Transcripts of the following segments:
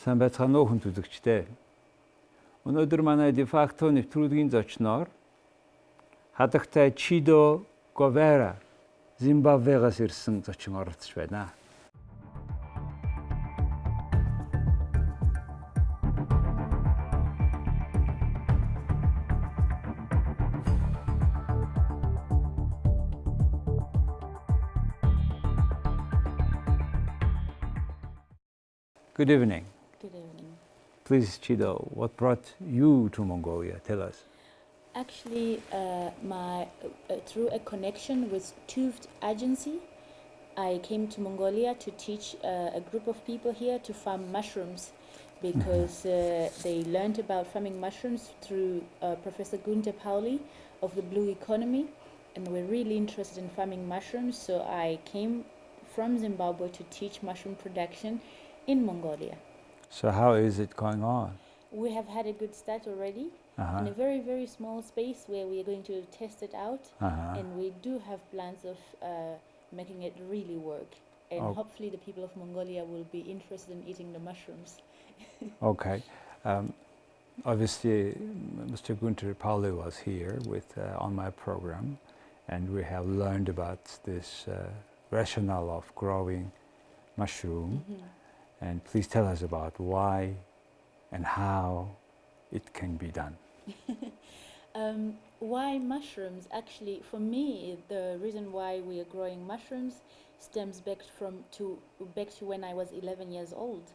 Сайн байцгаана уу хүн үзэгчдээ. Өнөөдөр манай дефакто нэвтрүүлгийн зочноор хадагтай Chido Govera Зимбабвегаас ирсэн зочин оролцож байна. Good evening. Good evening. Please, Chido, what brought you to Mongolia? Tell us. Actually, through a connection with Tuved Agency, I came to Mongolia to teach a group of people here to farm mushrooms because they learned about farming mushrooms through Professor Gunter Pauli of the Blue Economy, and we're really interested in farming mushrooms, so I came from Zimbabwe to teach mushroom production in Mongolia. So how is it going on? We have had a good start already in a very, very small space where we are going to test it out, and we do have plans of making it really work, and hopefully the people of Mongolia will be interested in eating the mushrooms. Okay. Obviously, Mr. Gunter Pauli was here on my program, and we have learned about this rationale of growing mushroom. And please tell us about why and how it can be done. Why mushrooms? Actually, for me, the reason why we are growing mushrooms stems back to when I was 11 years old.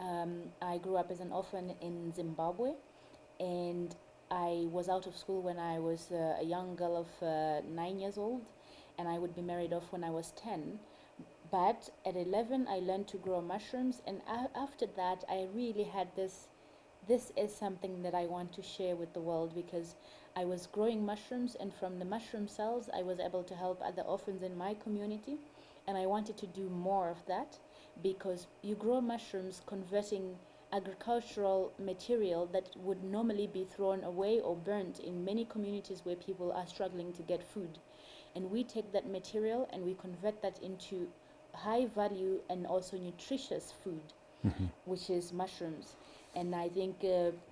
I grew up as an orphan in Zimbabwe, and I was out of school when I was a young girl of 9 years old, and I would be married off when I was 10. But at 11, I learned to grow mushrooms, and after that, I really had this is something that I want to share with the world, because I was growing mushrooms, and from the mushroom cells, I was able to help other orphans in my community, and I wanted to do more of that, because you grow mushrooms converting agricultural material that would normally be thrown away or burnt in many communities where people are struggling to get food. And we take that material and we convert that into high value and also nutritious food, which is mushrooms. And I think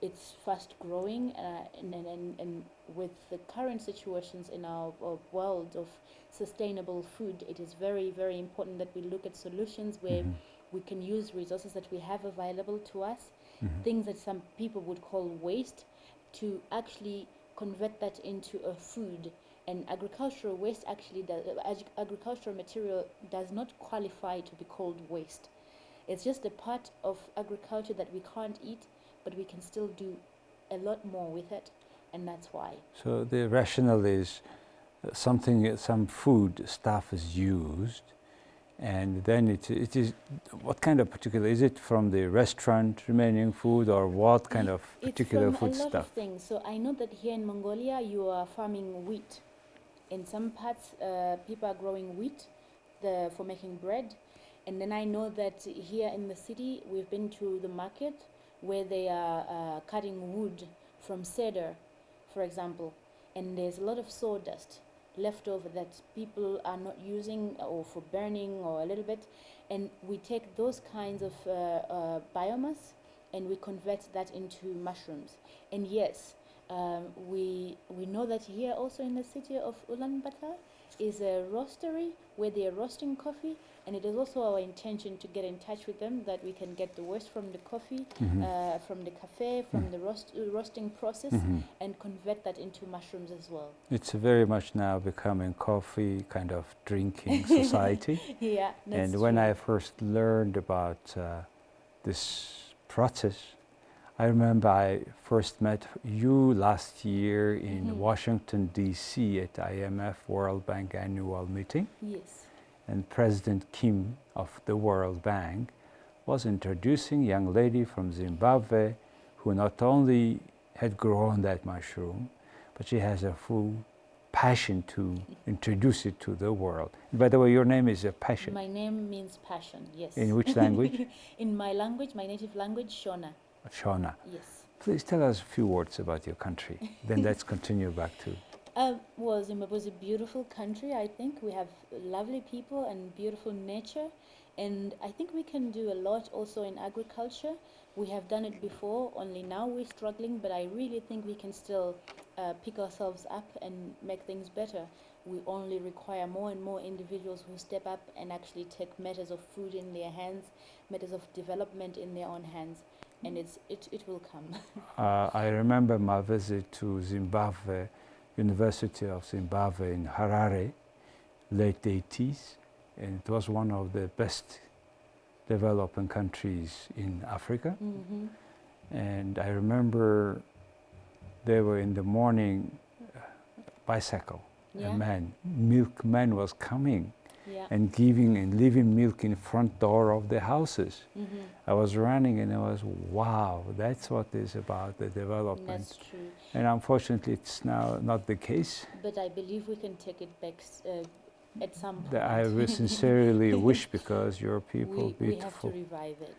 it's fast growing, and with the current situations in our world of sustainable food, it is very, very important that we look at solutions where we can use resources that we have available to us, things that some people would call waste, to actually convert that into a food. And agricultural waste actually, agricultural material does not qualify to be called waste. It's just a part of agriculture that we can't eat, but we can still do a lot more with it, and that's why. So the rationale is some food stuff is used, and then it is, what kind of particular, is it from the restaurant remaining food, or what kind of particular food stuff? It's from a lot of things. So I know that here in Mongolia you are farming wheat. In some parts, people are growing wheat for making bread. And then I know that here in the city, we've been to the market where they are cutting wood from cedar, for example. And there's a lot of sawdust left over that people are not using, or for burning or a little bit. And we take those kinds of biomass and we convert that into mushrooms. And yes, we know that here also in the city of Ulaanbaatar is a roastery where they are roasting coffee, and it is also our intention to get in touch with them, that we can get the waste from the coffee, from the cafe, from the roasting process, and convert that into mushrooms as well. It's very much now becoming coffee kind of drinking society. Yeah, that's and when true. I first learned about this process, I remember I first met you last year in Washington, D.C. at IMF World Bank annual meeting. Yes. And President Kim of the World Bank was introducing a young lady from Zimbabwe who not only had grown that mushroom, but she has a full passion to introduce it to the world. By the way, your name is a passion. My name means passion, yes. In which language? In my language, my native language, Shona. Shona. Yes. Please tell us a few words about your country. Then let's continue back to. Well, Zimbabwe is a beautiful country, I think. We have lovely people and beautiful nature. And I think we can do a lot also in agriculture. We have done it before, only now we're struggling, but I really think we can still pick ourselves up and make things better. We only require more and more individuals who step up and actually take matters of food in their hands, matters of development in their own hands, and it will come. I remember my visit to Zimbabwe, University of Zimbabwe in Harare, late 80s, and it was one of the best developing countries in Africa. And I remember they were in the morning bicycle. A milkman was coming and giving and leaving milk in front door of the houses. I was running and I was, wow, that's what is about the development. That's true. And unfortunately, it's now not the case. But I believe we can take it back at some point. I sincerely wish, because your people, we have to revive it.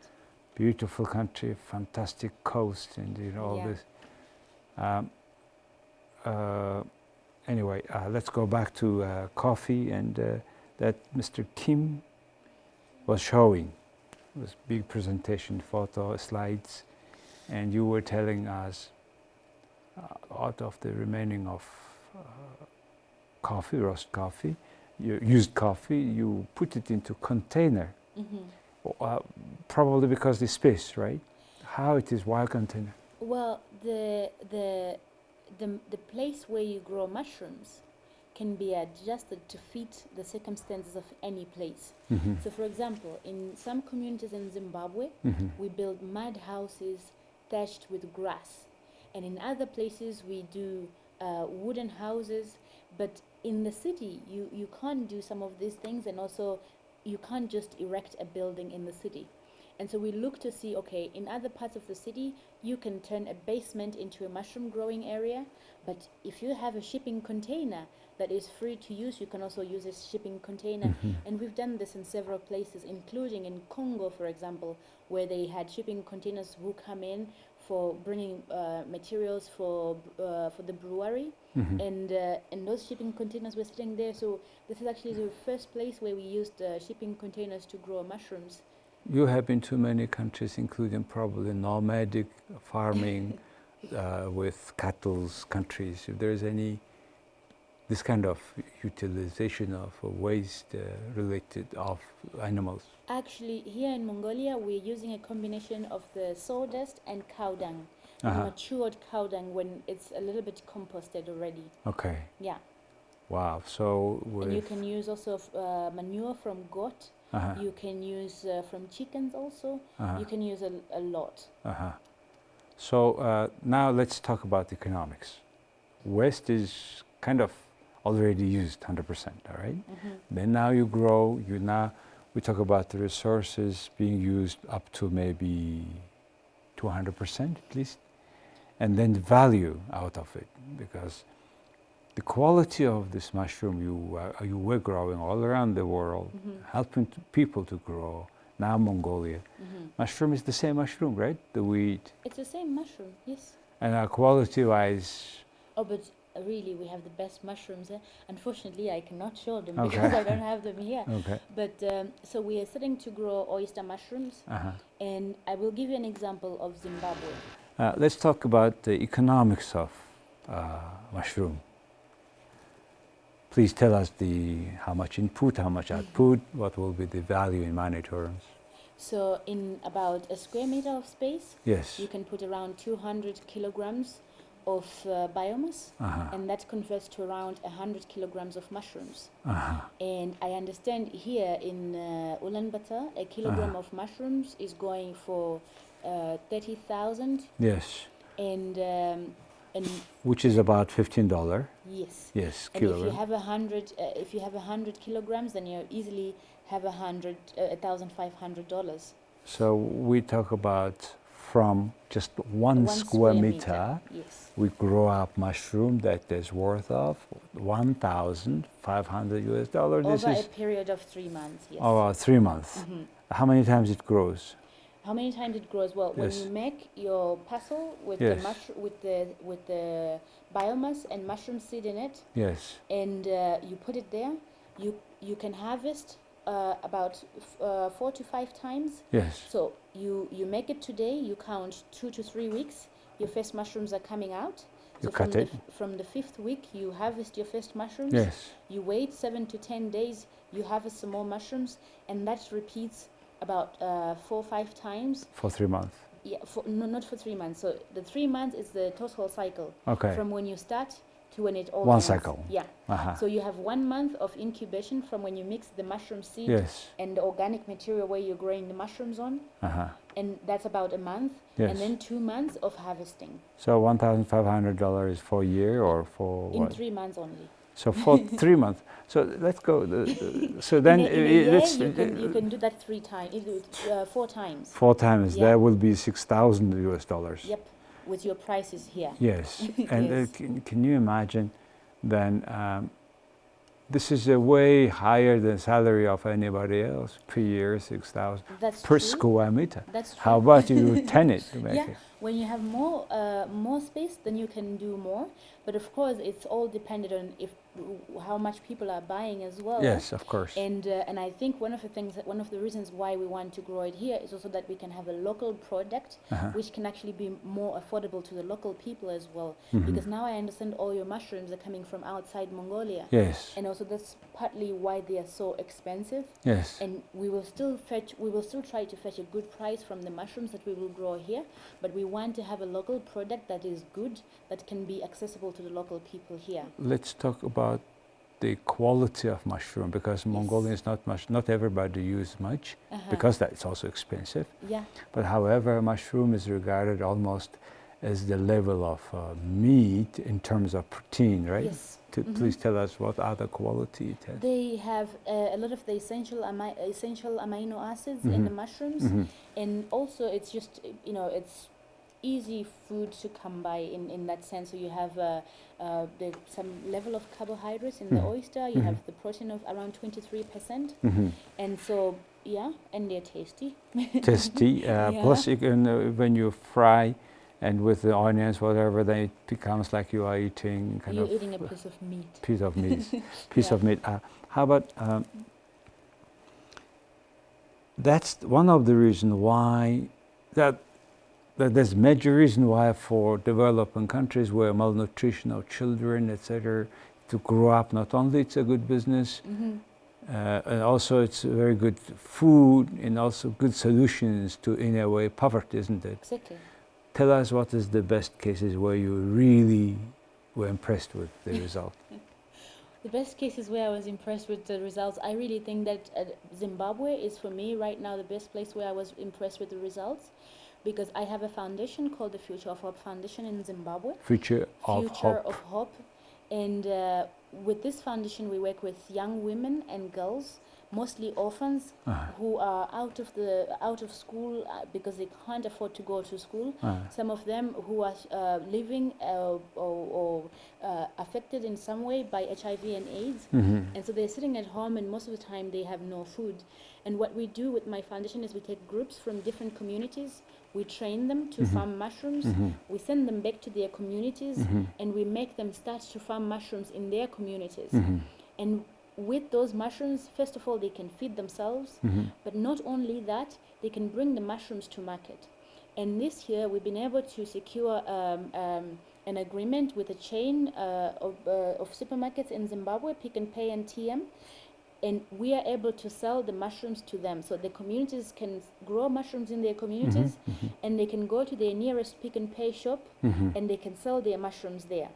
Beautiful country, fantastic coast, and all this. Anyway, let's go back to coffee, and that Mr. Kim was showing this big presentation, photo, slides, and you were telling us out of the remaining of coffee, roast coffee, used coffee, you put it into container, probably because the space, right? How it is, why container? Well, the place where you grow mushrooms can be adjusted to fit the circumstances of any place. So for example, in some communities in Zimbabwe, we build mud houses thatched with grass. And in other places we do wooden houses. But in the city, you can't do some of these things, and also you can't just erect a building in the city. And so we look to see, okay, in other parts of the city, you can turn a basement into a mushroom growing area. But if you have a shipping container that is free to use, you can also use a shipping container. And we've done this in several places, including in Congo, for example, where they had shipping containers who come in for bringing materials for the brewery. And those shipping containers were sitting there. So this is actually the first place where we used shipping containers to grow mushrooms. You have been to many countries, including probably nomadic farming with cattle countries. If there is any this kind of utilization of waste related of animals? Actually, here in Mongolia, we're using a combination of the sawdust and cow dung, matured cow dung when it's a little bit composted already. Okay. Yeah. Wow. So and you can use also manure from goat. You can use from chickens also. You can use a lot. So now let's talk about economics. Waste is kind of already used 100%, all right? Then now you grow, we talk about the resources being used up to maybe 200% at least, and then the value out of it, because the quality of this mushroom you were growing all around the world, helping people to grow, now Mongolia. Mushroom is the same mushroom, right? The weed. It's the same mushroom, yes. And quality-wise? Oh, but really, we have the best mushrooms here. Unfortunately, I cannot show them because I don't have them here. But so we are starting to grow oyster mushrooms, and I will give you an example of Zimbabwe. Let's talk about the economics of mushroom. Please tell us how much input, how much output, what will be the value in money terms. So in about a square meter of space, you can put around 200 kilograms of biomass, and that converts to around 100 kilograms of mushrooms. And I understand here in Ulaanbaatar, a kilogram of mushrooms is going for 30,000. Yes. And which is about $15. Yes. Yes, and kilogram. If you have 100 kilograms, then you easily have $1,500. So we talk about from just one square meter, we grow up mushroom that is worth of $1,500. Over a period of 3 months, yes. Over 3 months. How many times it grows? How many times it grows? Well, when you make your parcel with the with the biomass and mushroom seed in it, and you put it there, you can harvest about 4 to 5 times. Yes. So you make it today, you count 2 to 3 weeks, your first mushrooms are coming out. You So cut it. From the 5th week, you harvest your first mushrooms. Yes. You wait 7 to 10 days, you harvest some more mushrooms, and that repeats about 4 or 5 times. For 3 months. Yeah, no, not for 3 months. So the 3 months is the total cycle. Okay. From when you start to when it all One ends. cycle. Yeah. Uh-huh. So you have 1 month of incubation from when you mix the mushroom seed Yes. and the organic material where you're growing the mushrooms on, Uh-huh. and that's about a month. Yes. And then 2 months of harvesting. So $1,500 for a year or for In what? 3 months only. So for 3 months. So let's go. So then in a year, let's you can do that 4 times. 4 times. Yeah. That will be $6,000. Yep, with your prices here. Yes. And Yes. can you imagine then this is a way higher than salary of anybody else per year, 6,000 That's per true. square meter. That's true. How about you 10 it to make Yeah, it? when you have more space, then you can do more. But of course, it's all dependent on how much people are buying as well. Yes, of course. And I think one of the reasons why we want to grow it here is also that we can have a local product, which can actually be more affordable to the local people as well. Because now I understand all your mushrooms are coming from outside Mongolia. Yes. And also that's partly why they are so expensive. Yes. And we will still try to fetch a good price from the mushrooms that we will grow here, but we want to have a local product that is good, that can be accessible to the local people here. Let's talk about the quality of mushroom, because Mongolia is not everybody use much, because that's also expensive. Yeah. But however, mushroom is regarded almost as the level of meat in terms of protein, right? Yes. Please tell us what other quality it has. They have a lot of the essential amino acids in the mushrooms, and also it's just it's easy food to come by in that sense. So you have some level of carbohydrates in the oyster. You have the protein of around 23%, and so yeah, and they're tasty. Tasty. Plus, you can when you fry. And with the onions, whatever, then it becomes like you are eating You're eating a piece of meat. Piece of meat. Piece of meat. How about that's one of the reasons why that there's major reason why for developing countries where malnutrition of children, etc., to grow up. Not only it's a good business, and also it's very good food, and also good solutions to, in a way, poverty, isn't it? Exactly. Tell us what is the best cases where you really were impressed with the result. The best cases where I was impressed with the results, I really think that Zimbabwe is for me right now the best place where I was impressed with the results, because I have a foundation called the Future of Hope Foundation in Zimbabwe. Future of Hope. And with this foundation we work with young women and girls, mostly orphans, who are out of school because they can't afford to go to school. Some of them who are living or affected in some way by HIV and AIDS, and so they're sitting at home, and most of the time they have no food. And what we do with my foundation is we take groups from different communities, we train them to farm mushrooms, we send them back to their communities, and we make them start to farm mushrooms in their communities. And with those mushrooms, first of all, they can feed themselves, but not only that, they can bring the mushrooms to market. And this year, we've been able to secure an agreement with a chain of supermarkets in Zimbabwe, Pick and Pay and TM, and we are able to sell the mushrooms to them. So the communities can grow mushrooms in their communities, and they can go to their nearest Pick and Pay shop, and they can sell their mushrooms there.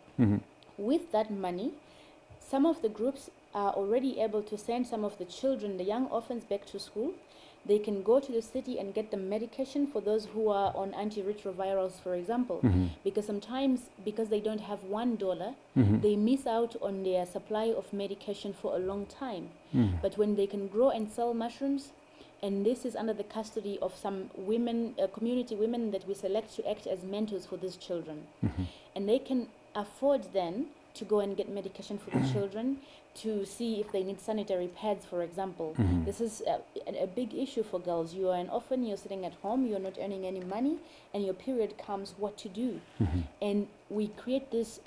With that money, some of the groups are already able to send some of the children, the young orphans, back to school. They can go to the city and get the medication for those who are on antiretrovirals, for example, because sometimes, because they don't have $1, they miss out on their supply of medication for a long time. But when they can grow and sell mushrooms, and this is under the custody of some women, community women that we select to act as mentors for these children, and they can afford then to go and get medication for the children, to see if they need sanitary pads, for example. This is a big issue for girls. You are an orphan, you're sitting at home, you're not earning any money, and your period comes, what to do? And we create these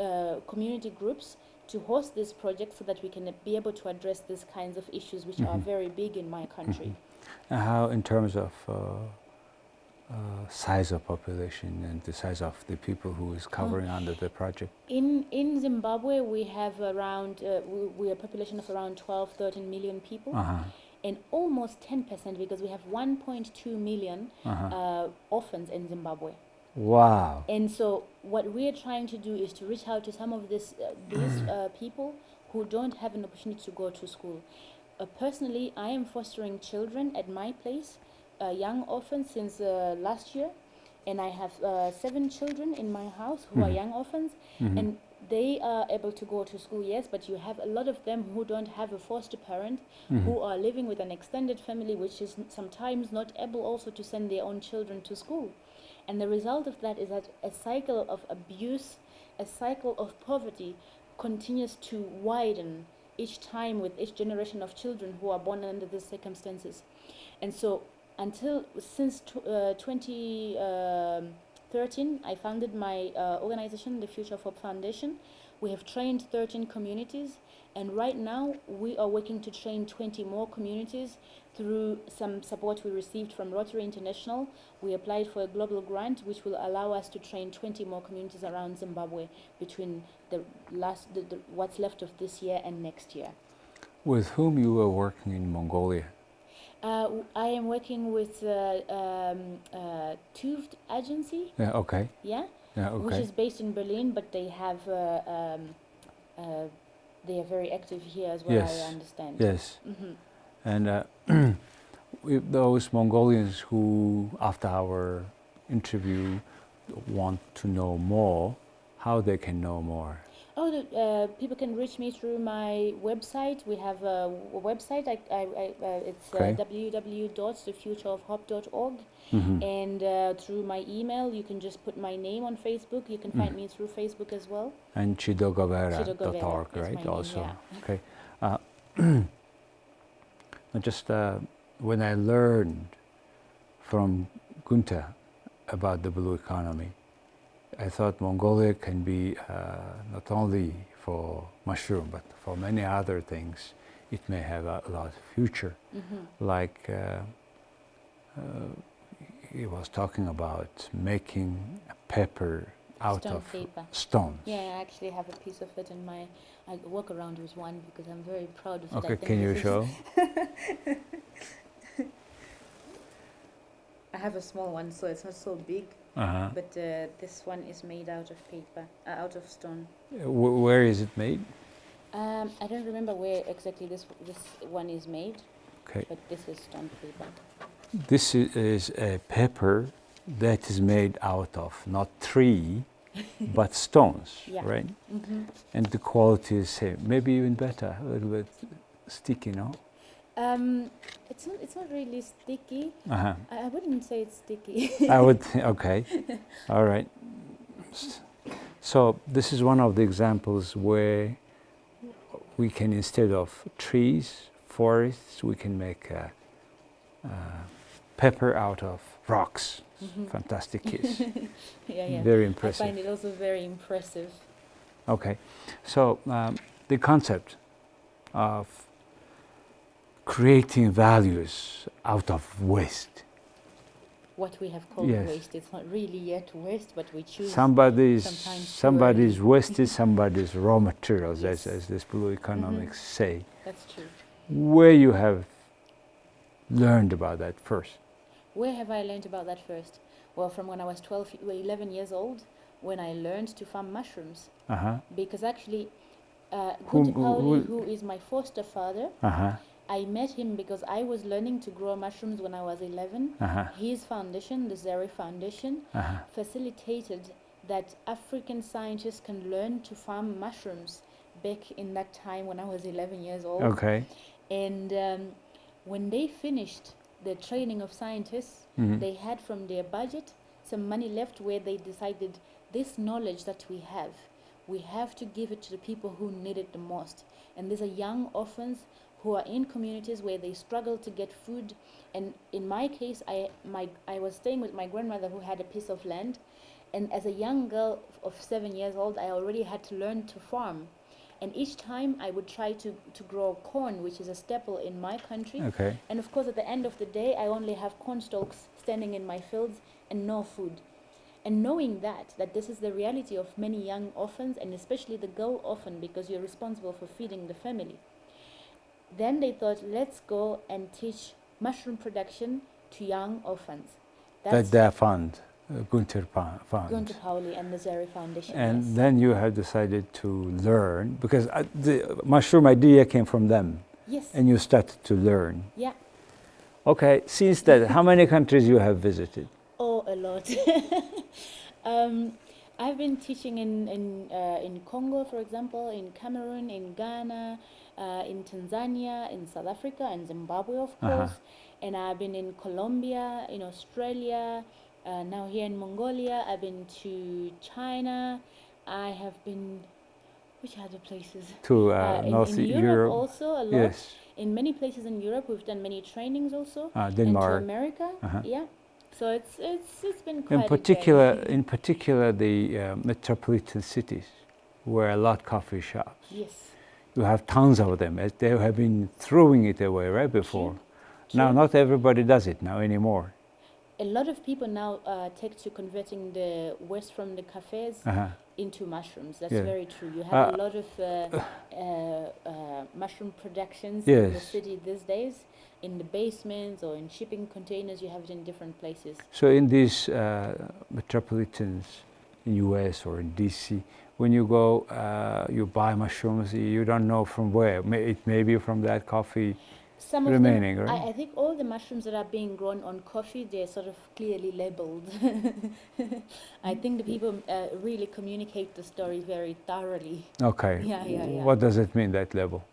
community groups to host this project so that we can be able to address these kinds of issues which are very big in my country. And how, in terms of size of population and the size of the people who is covering under the project? In Zimbabwe, we have around, we are a population of around 12, 13 million people. And almost 10%, because we have 1.2 million orphans in Zimbabwe. Wow. And so what we are trying to do is to reach out to some of these people who don't have an opportunity to go to school. Personally, I am fostering children at my place, young orphans, since last year. And I have 7 children in my house who are young orphans. And they are able to go to school, yes, but you have a lot of them who don't have a foster parent, who are living with an extended family, which is sometimes not able also to send their own children to school. And the result of that is that a cycle of abuse, a cycle of poverty continues to widen each time with each generation of children who are born under these circumstances. And so since 2013, I founded my organization, the Future of Hope Foundation. We have trained 13 communities, and right now we are working to train 20 more communities through some support we received from Rotary International. We applied for a global grant which will allow us to train 20 more communities around Zimbabwe between what's left of this year and next year. With whom you were working in Mongolia? I am working with Tooth Agency. Yeah, okay. Yeah? Yeah, okay. Which is based in Berlin, but they have they are very active here as well, Yes. I understand. Yes. And with those Mongolians who, after our interview, want to know more, how they can know more? People can reach me through my website. We have a website. It's www.thefutureofhope.org. And through my email, you can just put my name on Facebook. You can find me through Facebook as well. And chidogovera.org, right? Also, yeah. Okay. Just when I learned from Gunther about the blue economy, I thought Mongolia can be not only for mushroom, but for many other things. It may have a lot of future. Like he was talking about making pepper out of stones. Yeah, I actually have a piece of it in my. I walk around with one because I'm very proud of it. Okay, can you show? I have a small one, so it's not so big. But this one is made out of paper, out of stone. Where is it made? I don't remember where exactly this one is made. Okay. But this is stone paper. This is a paper that is made out of not tree, but stones, right? And the quality is same, maybe even better, a little bit sticky, no? It's not really sticky. I wouldn't say it's sticky. I would, okay, all right. So this is one of the examples where we can, instead of trees, forests, we can make pepper out of rocks. Fantastic kiss. Yeah. Very impressive. I find it also very impressive. Okay, so the concept of creating values out of waste. What we have called waste, it's not really yet waste, but we choose. Somebody's waste is somebody's raw materials, as this blue economics say. That's true. Where you have learned about that first? Where have I learned about that first? Well, from when I was 11 years old, when I learned to farm mushrooms. Because actually, who is my foster father, I met him because I was learning to grow mushrooms when I was 11. His foundation, the Zeri Foundation, facilitated that African scientists can learn to farm mushrooms back in that time when I was 11 years old. Okay. And when they finished the training of scientists, they had from their budget some money left, where they decided this knowledge that we have to give it to the people who need it the most. And these are young orphans who are in communities where they struggle to get food. And in my case, I was staying with my grandmother who had a piece of land. And as a young girl of 7 years old, I already had to learn to farm. And each time I would try to grow corn, which is a staple in my country. Okay. And of course, at the end of the day, I only have corn stalks standing in my fields and no food. And knowing that this is the reality of many young orphans, and especially the girl orphan, because you're responsible for feeding the family. Then they thought, let's go and teach mushroom production to young orphans. That's their fund, Gunther Fund. Gunther Pauli and the Zeri Foundation. And yes. then you have decided to learn, because the mushroom idea came from them. Yes. And you started to learn. Yeah. Okay, since that, how many countries you have visited? Oh, a lot. I've been teaching in Congo, for example, in Cameroon, in Ghana, in Tanzania, in South Africa, and Zimbabwe, of course. And I've been in Colombia, in Australia, now here in Mongolia. I've been to China. I have been, which other places? To North in Europe also a lot. Yes. In many places in Europe, we've done many trainings also. Denmark. And to America, yeah. So it's been quite in particular the metropolitan cities where a lot of coffee shops. Yes. You have tons of them. They have been throwing it away right before. True. Now not everybody does it now anymore. A lot of people now take to converting the waste from the cafes into mushrooms. That's very true. You have a lot of mushroom productions in the city these days. In the basements or in shipping containers, you have it in different places. So in these metropolitans in US or in DC, when you go, you buy mushrooms, you don't know from where. It may be from that coffee Some of remaining, them, right? I think all the mushrooms that are being grown on coffee, they're sort of clearly labeled. I think the people really communicate the story very thoroughly. Okay. Yeah. What does it mean, that label?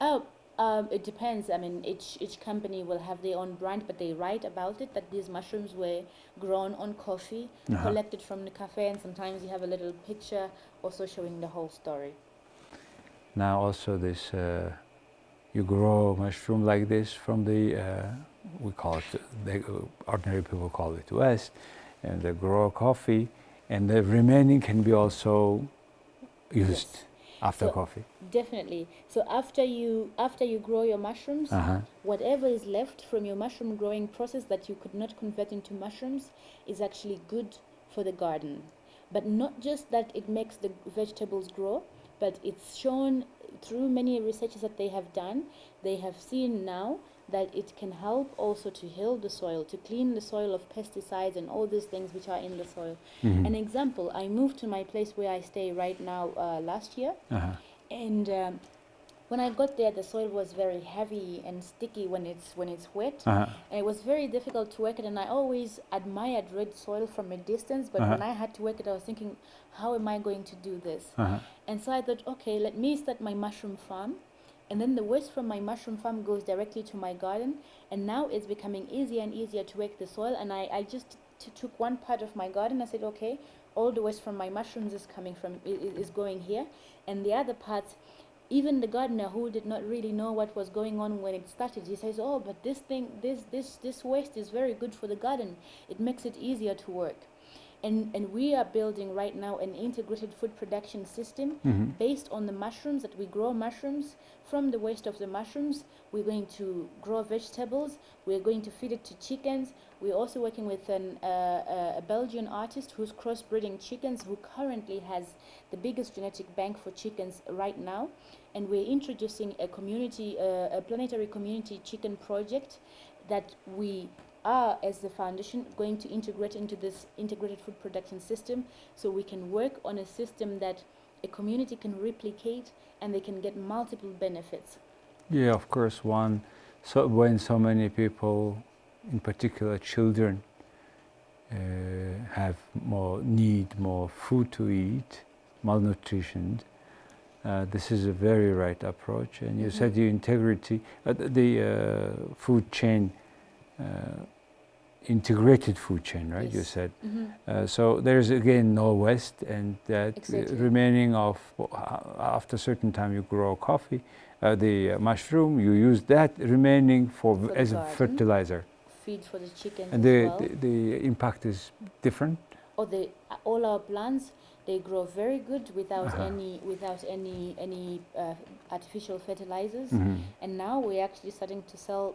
Oh, it depends. I mean, each company will have their own brand, but they write about it that these mushrooms were grown on coffee, collected from the cafe, and sometimes you have a little picture also showing the whole story. Now also this, you grow mushroom like this from the, we call it, ordinary people call it West, and they grow coffee, and the remaining can be also used. After coffee? Definitely. So after you grow your mushrooms, whatever is left from your mushroom growing process that you could not convert into mushrooms is actually good for the garden. But not just that it makes the vegetables grow, but it's shown through many researches that they have done, they have seen now that it can help also to heal the soil, to clean the soil of pesticides and all these things which are in the soil. An example, I moved to my place where I stay right now last year, and when I got there, the soil was very heavy and sticky when it's wet, and it was very difficult to work it, and I always admired red soil from a distance, but when I had to work it, I was thinking, how am I going to do this? And so I thought, okay, let me start my mushroom farm. And then the waste from my mushroom farm goes directly to my garden. And now it's becoming easier and easier to work the soil. And I just took one part of my garden. I said, okay, all the waste from my mushrooms is going here. And the other parts, even the gardener who did not really know what was going on when it started, he says, oh, but this waste is very good for the garden. It makes it easier to work. And we are building right now an integrated food production system based on the mushrooms, that we grow mushrooms. From the waste of the mushrooms, we're going to grow vegetables. We're going to feed it to chickens. We're also working with a Belgian artist who's crossbreeding chickens, who currently has the biggest genetic bank for chickens right now. And we're introducing a planetary community chicken project that we are, as the foundation, going to integrate into this integrated food production system, so we can work on a system that a community can replicate and they can get multiple benefits. Yeah, of course. When so many people, in particular children, need more food to eat, malnutrition, this is a very right approach. And you said the integrity, the food chain, integrated food chain, right? Yes. You said. So there's again no waste, and that remaining of, after a certain time you grow coffee, the mushroom, you use that remaining for as a fertilizer. Feed for the chickens and as well. The impact is different? all our plants, they grow very good without any artificial fertilizers. And now we're actually starting to sell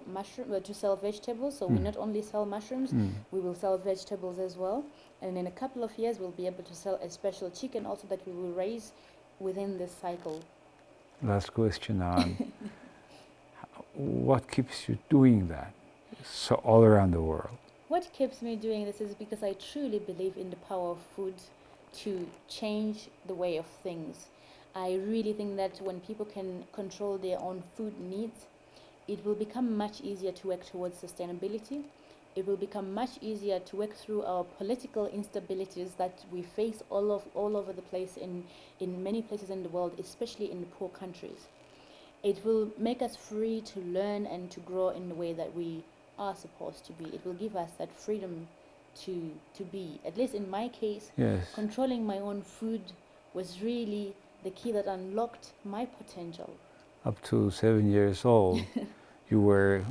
to sell vegetables. So we not only sell mushrooms, we will sell vegetables as well. And in a couple of years, we'll be able to sell a special chicken also that we will raise within this cycle. Last question on what keeps you doing that so all around the world? What keeps me doing this is because I truly believe in the power of food to change the way of things. I really think that when people can control their own food needs, it will become much easier to work towards sustainability. It will become much easier to work through our political instabilities that we face all over the place in many places in the world, especially in the poor countries. It will make us free to learn and to grow in the way that we are supposed to be. It will give us that freedom to be. At least in my case, controlling my own food was really the key that unlocked my potential. Up to 7 years old, you were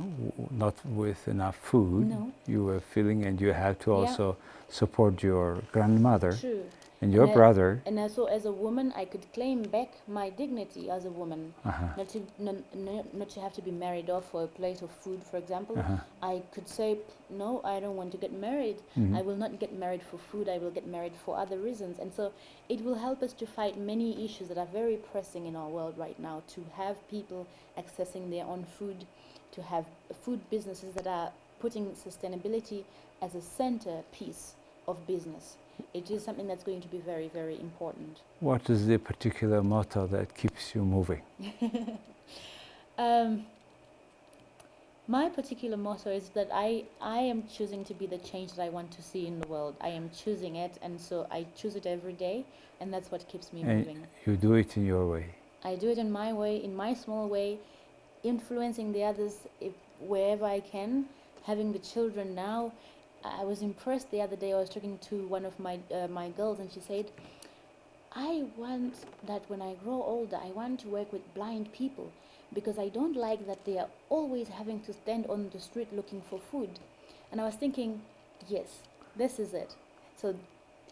not with enough food. No. You were feeling, and you had to also support your grandmother. True. And your brother. And also as a woman, I could claim back my dignity as a woman. Not to have to be married off for a plate of food, for example. I could say, no, I don't want to get married. I will not get married for food. I will get married for other reasons. And so it will help us to fight many issues that are very pressing in our world right now, to have people accessing their own food, to have food businesses that are putting sustainability as a centerpiece of business. It is something that's going to be very, very important. What is the particular motto that keeps you moving? My particular motto is that I am choosing to be the change that I want to see in the world. I am choosing it, and so I choose it every day, and that's what keeps me moving. You do it in your way. I do it in my way, in my small way, influencing the others wherever I can, having the children now. I was impressed the other day. I was talking to one of my girls, and she said, I want that when I grow older, I want to work with blind people, because I don't like that they are always having to stand on the street looking for food. And I was thinking, yes, this is it. So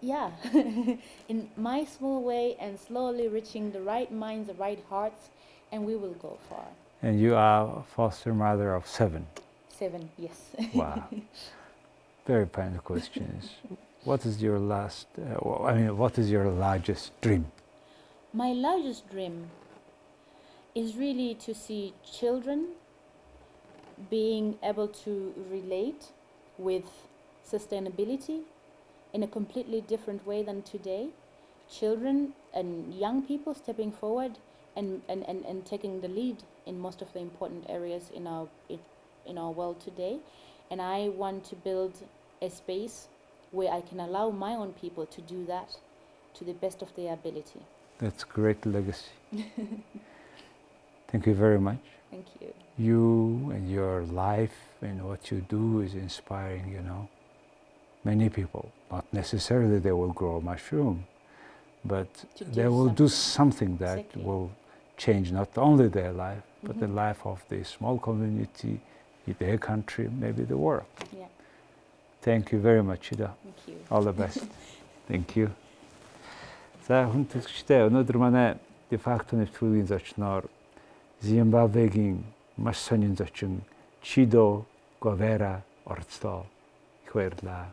yeah, in my small way, and slowly reaching the right minds, the right hearts, and we will go far. And you are foster mother of 7. 7, yes. Wow. Very final questions. What is your what is your largest dream? My largest dream is really to see children being able to relate with sustainability in a completely different way than today. Children and young people stepping forward and taking the lead in most of the important areas in our world today. And I want to build a space where I can allow my own people to do that to the best of their ability. That's a great legacy. Thank you very much. Thank you. You and your life and what you do is inspiring, many people. Not necessarily they will grow a mushroom, but they will do something that will change not only their life, but the life of the small community, their country, maybe the world. Yeah. Thank you very much, Chido. Thank you. All the best. Thank you. За хүн төлөвчтэй өнөөдөр манай de facto нэвтрүүлгийн зочноор Зимбабвегийн маш сонин зочин Chido Govera оролцлоо. Их баярлалаа.